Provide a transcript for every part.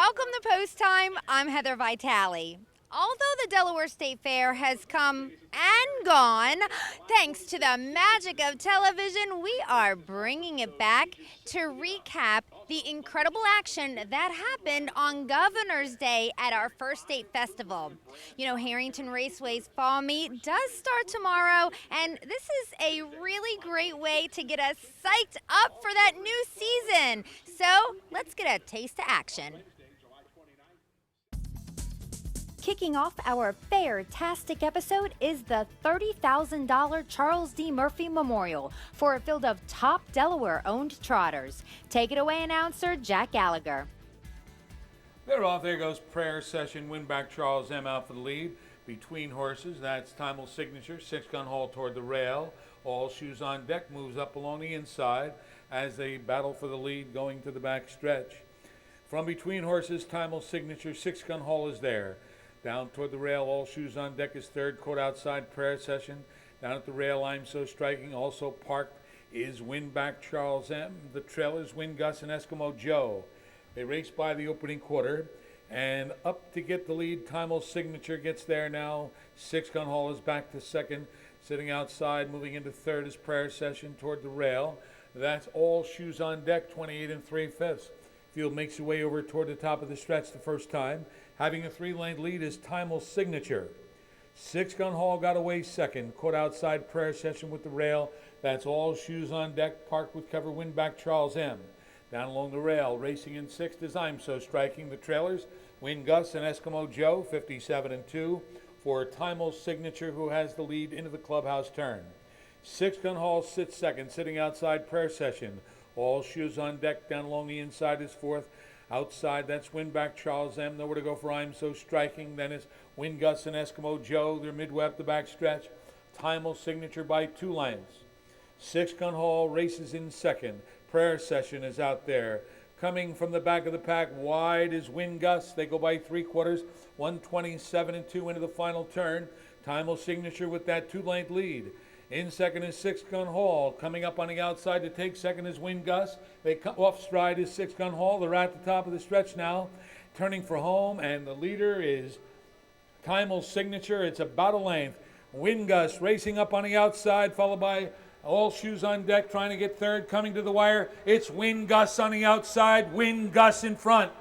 Welcome to Post Time. I'm Heather Vitale. Although the Delaware State Fair has come and gone, thanks to the magic of television, we are bringing it back to recap the incredible action that happened on Governor's Day at our first state festival. You know, Harrington Raceway's Fall Meet does start tomorrow, and this is a really great way to get us psyched up for that new season. So let's get a taste of action. Kicking off our fair-tastic episode is the $30,000 Charles D. Murphy Memorial for a field of top Delaware-owned trotters. Take it away, announcer Jack Gallagher. They're off. There goes Prayer Session. Winback Charles M. out for the lead. Between horses, that's Timel's Signature. 6-gun haul toward the rail. All Shoes on Deck moves up along the inside as they battle for the lead going to the back stretch. From between horses, Timel's Signature. 6-gun haul is there. Down toward the rail, All Shoes on Deck is third. Caught outside Prayer Session. Down at the rail, I'm So Striking. Also parked is Winback Charles M. The trailers, Wingus and Eskimo Joe. They race by the opening quarter. And up to get the lead, Timel's Signature gets there now. 6-gun haul is back to second. Sitting outside, moving into third is Prayer Session toward the rail. That's All Shoes on Deck, 28 3/5. Field makes your way over toward the top of the stretch the first time. Having a 3-lane lead is Timel's Signature. 6-gun haul got away second. Caught outside Prayer Session with the rail. That's All Shoes on Deck, parked with cover Winback Charles M. Down along the rail, racing in sixth is I'm So Striking. The trailers, Wingus and Eskimo Joe, 57 2 for Timel's Signature, who has the lead into the clubhouse turn. 6-gun haul sits second, sitting outside Prayer Session. All Shoes on Deck down along the inside is fourth. Outside, that's Winback Charles M. Nowhere to go for I'm So Striking. Then it's Wingus and Eskimo Joe. They're midway up the back stretch. Timel's Signature by 2 lengths. 6-gun haul races in second. Prayer Session is out there. Coming from the back of the pack, wide is Wingus. They go by 3/4, 127 2 into the final turn. Timel's Signature with that 2-length lead. In second is 6-gun haul. Coming up on the outside to take second is Wingus. They come off stride is 6-gun haul. They're at the top of the stretch now, turning for home, and the leader is Timel's Signature. It's about a length. Wingus racing up on the outside, followed by All Shoes on Deck trying to get third. Coming to the wire, it's Wingus on the outside. Wingus in front.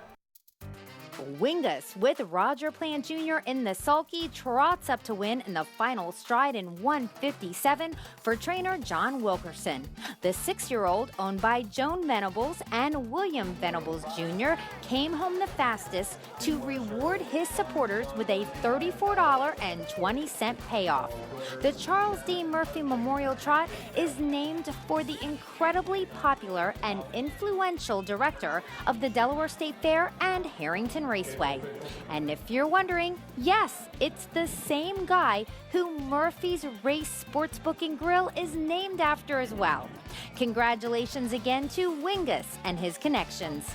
Wingus with Roger Plant Jr. in the sulky trots up to win in the final stride in 1:57 for trainer John Wilkerson. The 6-year-old, owned by Joan Venables and William Venables Jr., came home the fastest to reward his supporters with a $34.20 payoff. The Charles D. Murphy Memorial Trot is named for the incredibly popular and influential director of the Delaware State Fair and Harrington Raceway. And if you're wondering, yes, it's the same guy who Murphy's Race Sportsbook and Grill is named after as well. Congratulations again to Wingus and his connections.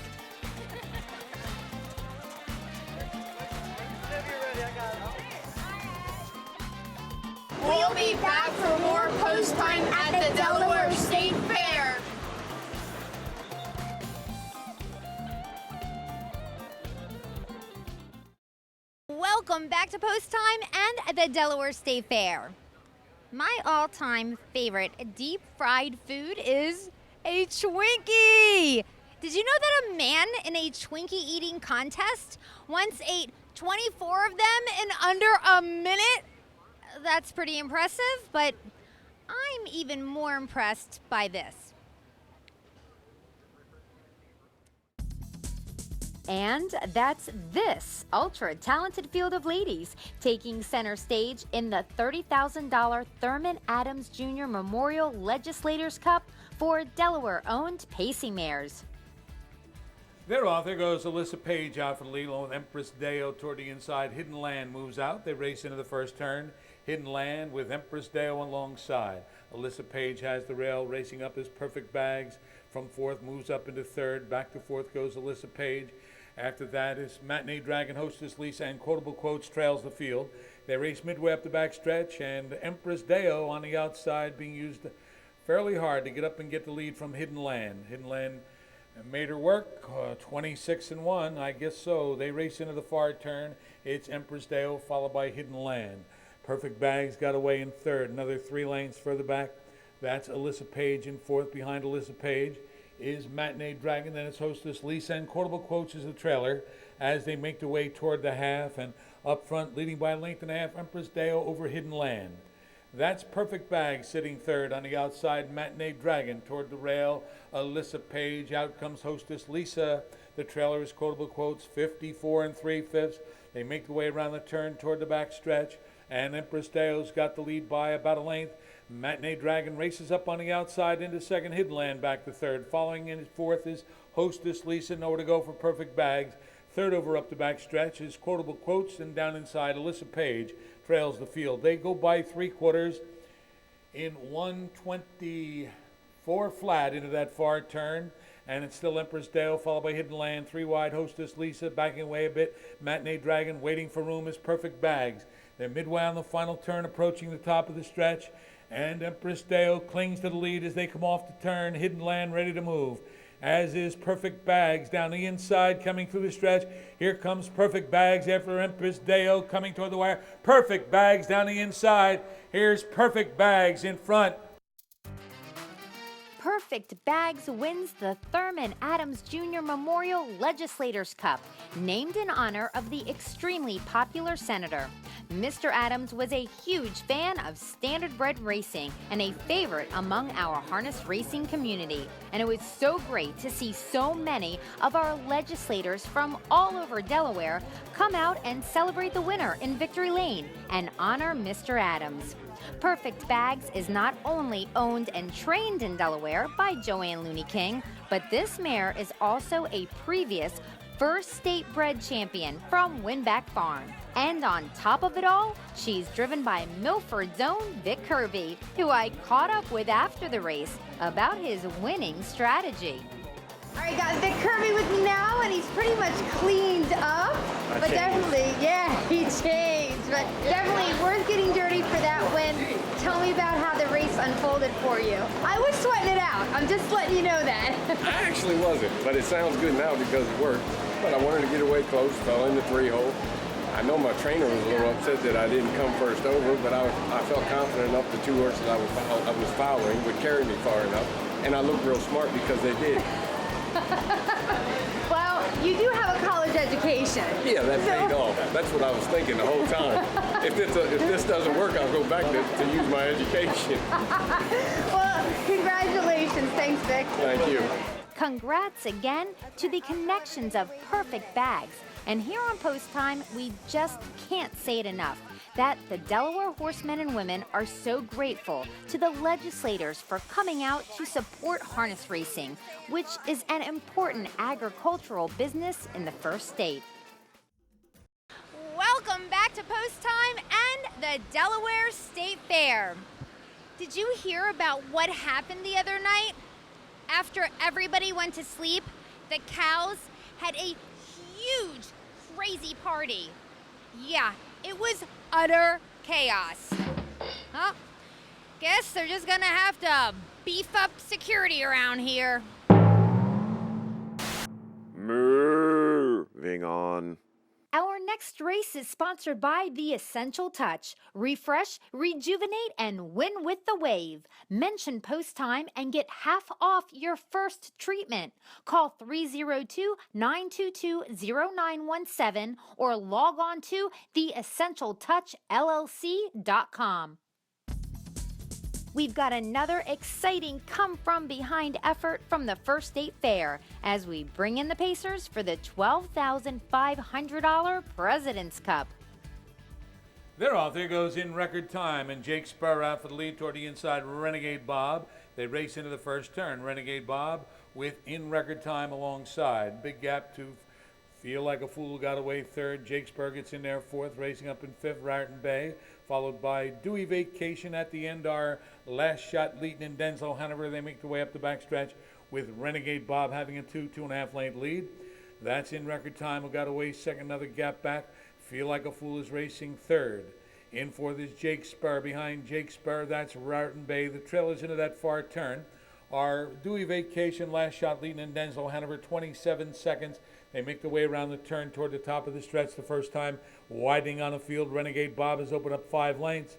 We'll be back for more Post Time at the Delaware State Fair. Welcome back to Post Time and the Delaware State Fair. My all-time favorite deep-fried food is a Twinkie. Did you know that a man in a Twinkie eating contest once ate 24 of them in under a minute? That's pretty impressive, but I'm even more impressed by this. And that's this ultra-talented field of ladies taking center stage in the $30,000 Thurman Adams Jr. Memorial Legislators Cup for Delaware-owned Pacey mares. They're off. There goes Alyssa Page out for the lead, along with Empress Deo toward the inside. Hidden Land moves out. They race into the first turn. Hidden Land with Empress Deo alongside. Alyssa Page has the rail. Racing up is Purrfect Bags. From fourth, moves up into third. Back to fourth goes Alyssa Page. After that is Matinee Dragon, Hostess Lisa, and Quotable Quotes trails the field. They race midway up the back stretch, and Empress Deo on the outside being used fairly hard to get up and get the lead from Hidden Land. Hidden Land And made her work, 26-1, I guess so. They race into the far turn. It's Empress Dale, followed by Hidden Land. Purrfect Bags got away in third. Another 3 lanes further back. That's Alyssa Page in fourth. Behind Alyssa Page is Matinee Dragon. Then it's hostess Lisa, and Quotable Quotes is the trailer as they make their way toward the half. And up front, leading by a length and a half, Empress Dale over Hidden Land. That's Purrfect Bags sitting third. On the outside, Matinee Dragon toward the rail. Alyssa Page. Out comes hostess Lisa. The trailer is Quotable Quotes, 54 3/5. They make their way around the turn toward the back stretch. And Empress Dale's got the lead by about a length. Matinee Dragon races up on the outside into second. Hidden Land back to third. Following in fourth is hostess Lisa. Nowhere to go for Purrfect Bags. Third over up the back stretch is Quotable Quotes, and down inside Alyssa Page trails the field. They go by 3/4 in 1:24 flat into that far turn, and it's still Empress Dale, followed by Hidden Land. 3 wide, hostess Lisa backing away a bit. Matinee Dragon waiting for room is Purrfect Bags. They're midway on the final turn, approaching the top of the stretch, and Empress Dale clings to the lead as they come off the turn. Hidden Land ready to move, as is Purrfect Bags down the inside coming through the stretch. Here comes Purrfect Bags after Empress Dale coming toward the wire. Purrfect Bags down the inside. Here's Purrfect Bags in front. Purrfect Bags wins the Thurman Adams Jr. Memorial Legislators Cup, named in honor of the extremely popular senator. Mr. Adams was a huge fan of standardbred racing and a favorite among our harness racing community. And it was so great to see so many of our legislators from all over Delaware come out and celebrate the winner in Victory Lane and honor Mr. Adams. Purrfect Bags is not only owned and trained in Delaware by Joanne Looney King, but this mare is also a previous first state bred champion from Winback Farm. And on top of it all, she's driven by Milford's own Vic Kirby, who I caught up with after the race about his winning strategy. All right, got Vic Kirby with me now, and he's pretty much cleaned up. But definitely, yeah, he changed. But definitely worth getting dirty for that win. Tell me about how the race unfolded for you. I was sweating it out. I'm just letting you know that. I actually wasn't, but it sounds good now because it worked. But I wanted to get away close, fell in the 3-hole. I know my trainer was a little upset that I didn't come first over, but I felt confident enough the 2 horses I was following would carry me far enough, and I looked real smart because they did. Well, you do have a college education. Yeah, that paid off. That's what I was thinking the whole time. If this doesn't work, I'll go back to use my education. Well, congratulations. Thanks, Vic. Thank you. Congrats again to the connections of Purrfect Bags. And here on Post Time, we just can't say it enough that the Delaware horsemen and women are so grateful to the legislators for coming out to support harness racing, which is an important agricultural business in the first state. Welcome back to Post Time and the Delaware State Fair. Did you hear about what happened the other night? After everybody went to sleep, the cows had a huge, crazy party. Yeah, it was utter chaos. Huh? Guess they're just gonna have to beef up security around here. Moving on. Our next race is sponsored by The Essential Touch. Refresh, rejuvenate, and win with the wave. Mention Post Time and get half off your first treatment. Call 302-922-0917 or log on to theessentialtouchllc.com. We've got another exciting come-from-behind effort from the First State Fair as we bring in the Pacers for the $12,500 President's Cup. They're off. There goes in record time, and Jake Spur out for the lead toward the inside. Renegade Bob. They race into the first turn. Renegade Bob with in record time alongside. Big gap to Feel Like a Fool got away third. Jake Spur gets in there fourth, racing up in fifth. Raritan Bay, followed by Dewey Vacation at the end. Our last shot, Leeton and Denzel Hanover. They make their way up the backstretch with Renegade Bob having a 2.5 lane lead. That's in record time. We got away second, another gap back. Feel Like a Fool is racing third. In fourth is Jake Spur. Behind Jake Spur, that's Raritan Bay. The trail is into that far turn. are Dewey Vacation, Last Shot leading in Denzel Hanover, 27 seconds. They make their way around the turn toward the top of the stretch the first time, widening on the field. Renegade Bob has opened up 5 lengths.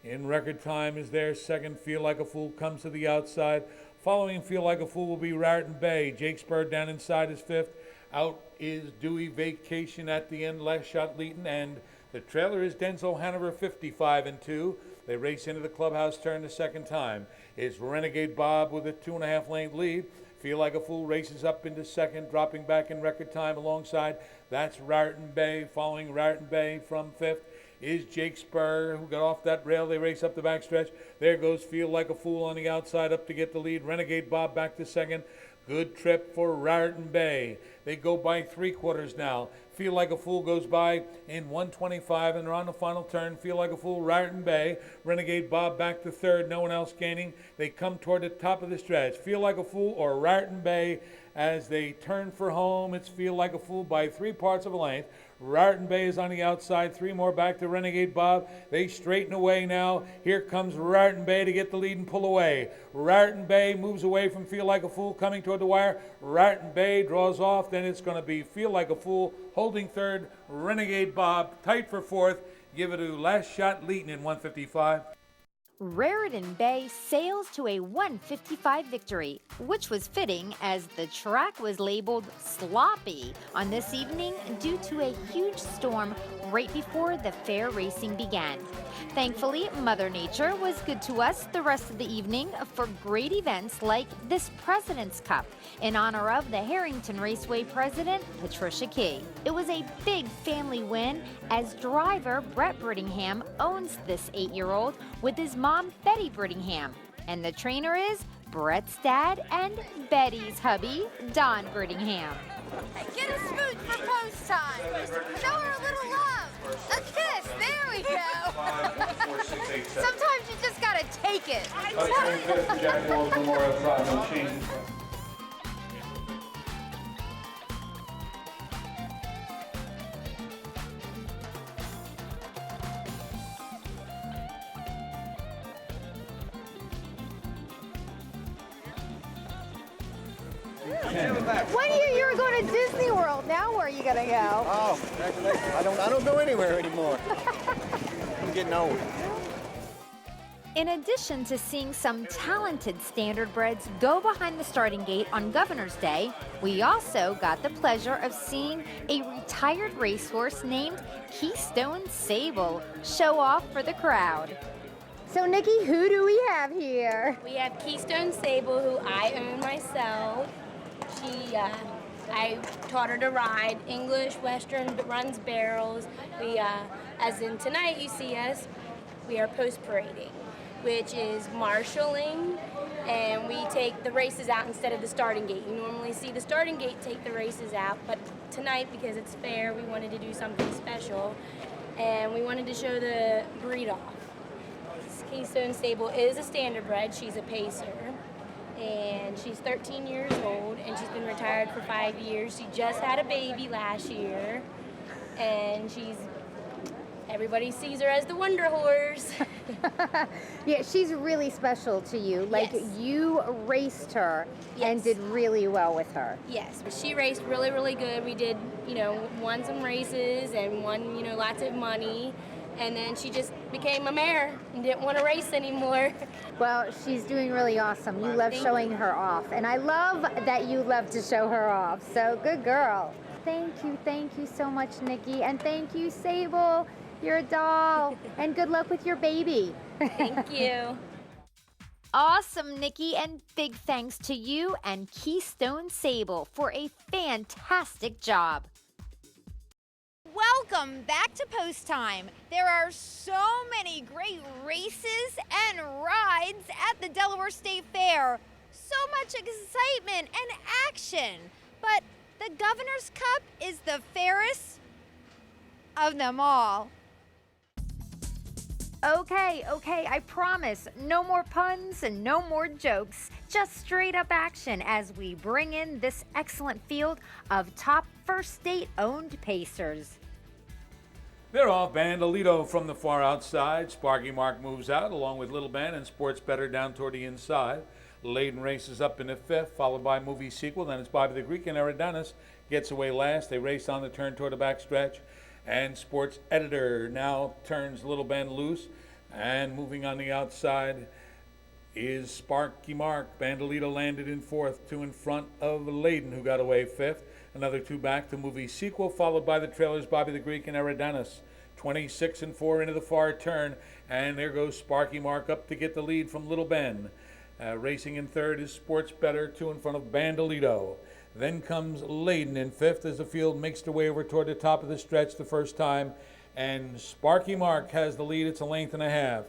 In record time is their second. Feel Like a Fool comes to the outside. Following Feel Like a Fool will be Raritan Bay. Jake Spur down inside is 5th. Out is Dewey Vacation at the end, Last Shot leading, and the trailer is Denzel Hanover, 55-2. They race into the clubhouse turn the second time. It's Renegade Bob with a 2.5 lane lead. Feel Like a Fool races up into second, dropping back in record time alongside. That's Raritan Bay. Following Raritan Bay from 5th is Jake Spur, who got off that rail. They race up the backstretch. There goes Feel Like a Fool on the outside up to get the lead. Renegade Bob back to second. Good trip for Raritan Bay. They go by 3/4 now. Feel Like a Fool goes by in 1:25, and they're on the final turn. Feel Like a Fool, Raritan Bay. Renegade Bob back to third, no one else gaining. They come toward the top of the stretch. Feel Like a Fool or Raritan Bay as they turn for home. It's Feel Like a Fool by 3/4 of a length. Raritan Bay is on the outside, 3 more back to Renegade Bob. They straighten away now. Here comes Raritan Bay to get the lead and pull away. Raritan Bay moves away from Feel Like a Fool, coming toward the wire. Raritan Bay draws off. Then it's going to be Feel Like a Fool holding third. Renegade Bob tight for 4th. Give it to Last Shot leading in 1:55. Raritan Bay sails to a 1:55 victory, which was fitting as the track was labeled sloppy on this evening due to a huge storm right before the fair racing began. Thankfully, Mother Nature was good to us the rest of the evening for great events like this President's Cup in honor of the Harrington Raceway President, Patricia Key. It was a big family win as driver Bret Brittingham owns this 8-year-old with his mom, Betty Brittingham. And the trainer is Bret's dad and Betty's hubby, Don Brittingham. Get a spoon for post time. Show her a little love. A kiss. There we go. Sometimes you just gotta take it. Jack Wolf Memorial Drive, no change. One year you were going to Disney World. Now where are you gonna go? Oh, I don't go anywhere anymore. I'm getting old. In addition to seeing some talented standardbreds go behind the starting gate on Governor's Day, we also got the pleasure of seeing a retired racehorse named Keystone Sable show off for the crowd. So Nikki, who do we have here? We have Keystone Sable, who I own myself. I taught her to ride English, Western, but runs barrels. As in tonight you see us, we are post-parading, which is marshalling, and we take the races out instead of the starting gate. You normally see the starting gate take the races out, but tonight, because it's fair, we wanted to do something special, and we wanted to show the breed off. Keystone Sable is a standardbred. She's a pacer, and she's 13 years old, and she's been retired for 5 years. She just had a baby last year, and everybody sees her as the Wonder Horse. Yeah, she's really special to you. Like, Yes. you raced her and Yes. did really well with her. Yes, but she raced really, really good. We did, won some races and won, lots of money. And then she just became a mare and didn't want to race anymore. Well, she's doing really awesome. You love Thank showing you. her off. And I love that you love to show her off. So good girl. Thank you so much, Nikki. And thank you, Sable. You're a doll. And good luck with your baby. Thank you. Awesome, Nikki, and big thanks to you and Keystone Sable for a fantastic job. Welcome back to Post Time. There are so many great races and rides at the Delaware State Fair. So much excitement and action. But the Governor's Cup is the fairest of them all. Okay, I promise. No more puns and no more jokes. Just straight up action as we bring in this excellent field of top First State-owned pacers. They're off. Bandolito from the far outside. Sparky Mark moves out along with Little Ben and Sports Better down toward the inside. Layden races up into 5th, followed by Movie Sequel. Then it's Bobby the Greek, and Eridanus gets away last. They race on the turn toward the backstretch. And Sports Editor now turns Little Ben loose. And moving on the outside is Sparky Mark. Bandolito landed in 4th, 2 in front of Layden, who got away 5th. Another 2 back to Movie Sequel, followed by the trailers Bobby the Greek and Eridanus. 26 and 4 into the far turn, and there goes Sparky Mark up to get the lead from Little Ben. Racing in 3rd is Sports Better, 2 in front of Bandolito. Then comes Layden in 5th as the field makes their way over toward the top of the stretch the first time, and Sparky Mark has the lead. It's a length and a half.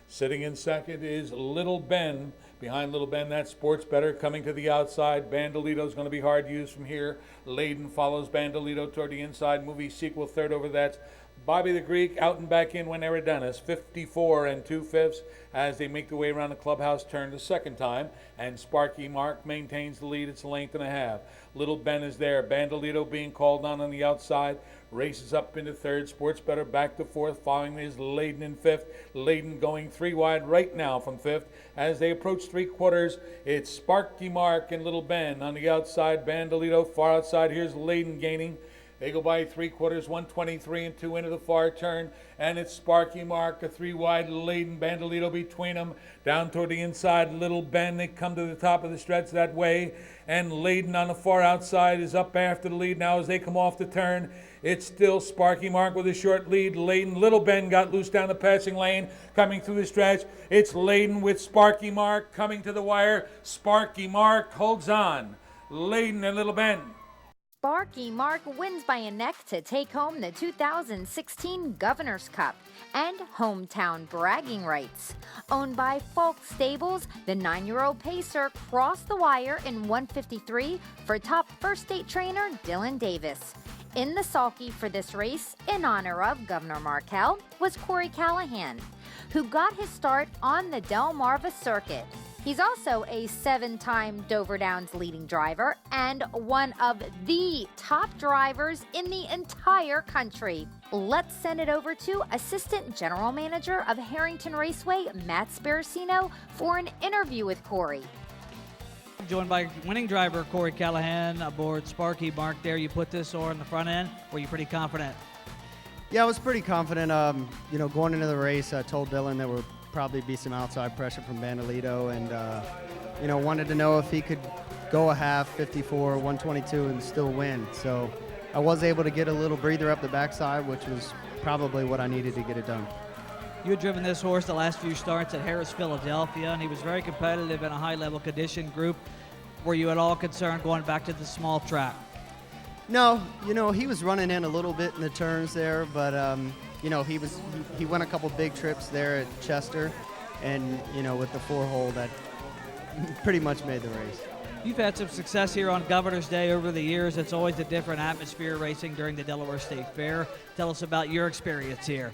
Sitting in 2nd is Little Ben. Behind Little Ben, that's Sports Better coming to the outside. Bandolito's going to be hard used from here. Layden follows Bandolito toward the inside. Movie Sequel 3rd over. That's Bobby the Greek. Out and back in when Eridanus, 54 and 2/5 as they make their way around the clubhouse turn the second time. And Sparky Mark maintains the lead. It's a length and a half. Little Ben is there. Bandolito being called on the outside. Races up into 3rd. Sports Better back to 4th. Following is Layden in 5th. Layden going 3 wide right now from 5th. As they approach 3/4, it's Sparky Mark and Little Ben on the outside. Bandolito far outside. Here's Layden gaining. They go by 3/4, 123 and 2 into the far turn, and it's Sparky Mark, a 3 wide, Layden, Bandolito between them, down toward the inside, Little Ben. They come to the top of the stretch that way, and Layden on the far outside is up after the lead now as they come off the turn. It's still Sparky Mark with a short lead. Layden, Little Ben got loose down the passing lane, coming through the stretch. It's Layden with Sparky Mark coming to the wire. Sparky Mark holds on. Layden and Little Ben. Sparky Mark wins by a neck to take home the 2016 Governor's Cup and hometown bragging rights. Owned by Folk Stables, the 9-year-old pacer crossed the wire in 1:53 for top first state trainer Dylan Davis. In the sulky for this race, in honor of Governor Markell, was Corey Callahan, who got his start on the Delmarva circuit. He's also a 7-time Dover Downs leading driver and one of the top drivers in the entire country. Let's send it over to Assistant General Manager of Harrington Raceway, Matt Sparacino, for an interview with Corey. Joined by winning driver Corey Callahan aboard Sparky Mark there. You put this on the front end. Were you pretty confident? Yeah, I was pretty confident. Going into the race, I told Dylan there would probably be some outside pressure from Bandolito, and wanted to know if he could go a half 54, 122 and still win. So I was able to get a little breather up the backside, which was probably what I needed to get it done. You had driven this horse the last few starts at Harris, Philadelphia, and he was very competitive in a high-level condition group. Were you at all concerned going back to the small track? No, he was running in a little bit in the turns there, but he won a couple big trips there at Chester, and with the 4-hole that pretty much made the race. You've had some success here on Governor's Day over the years. It's always a different atmosphere racing during the Delaware State Fair. Tell us about your experience here.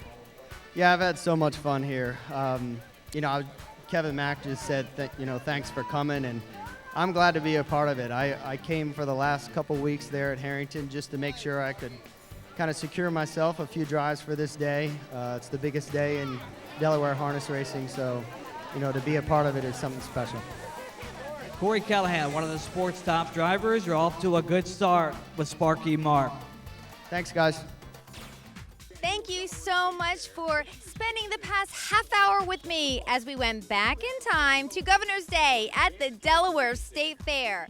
Yeah, I've had so much fun here. Kevin Mack just said that, thanks for coming, and I'm glad to be a part of it. I came for the last couple weeks there at Harrington just to make sure I could kind of secure myself a few drives for this day. It's the biggest day in Delaware harness racing, so to be a part of it is something special. Corey Callahan, one of the sport's top drivers. You're off to a good start with Sparky Mark. Thanks, guys. Thank you so much for spending the past half hour with me as we went back in time to Governor's Day at the Delaware State Fair.